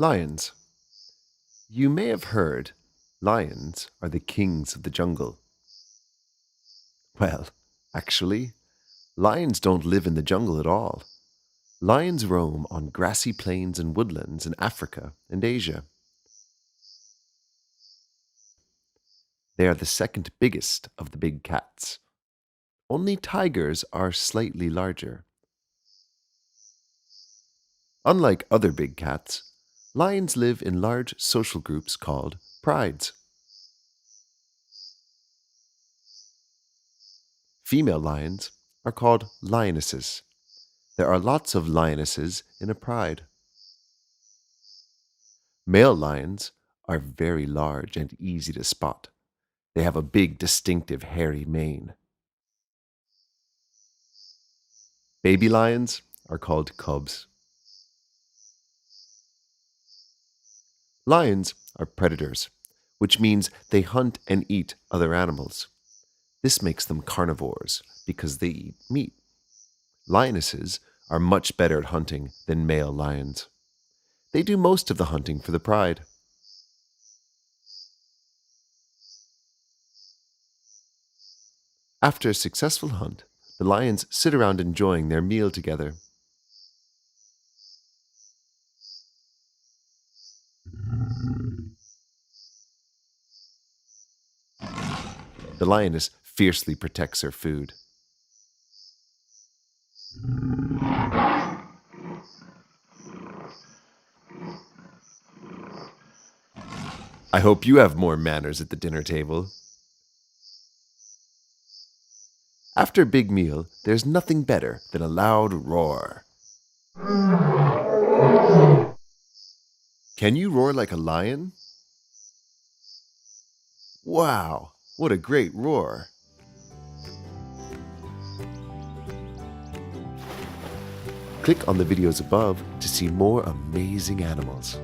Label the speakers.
Speaker 1: Lions. You may have heard lions are the kings of the jungle. Well, actually, lions don't live in the jungle at all. Lions roam on grassy plains and woodlands in Africa and Asia. They are the second biggest of the big cats. Only tigers are slightly larger. Unlike other big cats, lions live in large social groups called prides. Female lions are called lionesses. There are lots of lionesses in a pride. Male lions are very large and easy to spot. They have a big, distinctive, hairy mane. Baby lions are called cubs. Lions are predators, which means they hunt and eat other animals. This makes them carnivores because they eat meat. Lionesses are much better at hunting than male lions. They do most of the hunting for the pride. After a successful hunt, the lions sit around enjoying their meal together. The lioness fiercely protects her food. I hope you have more manners at the dinner table. After a big meal, there's nothing better than a loud roar. Can you roar like a lion? Wow, what a great roar! Click on the videos above to see more amazing animals.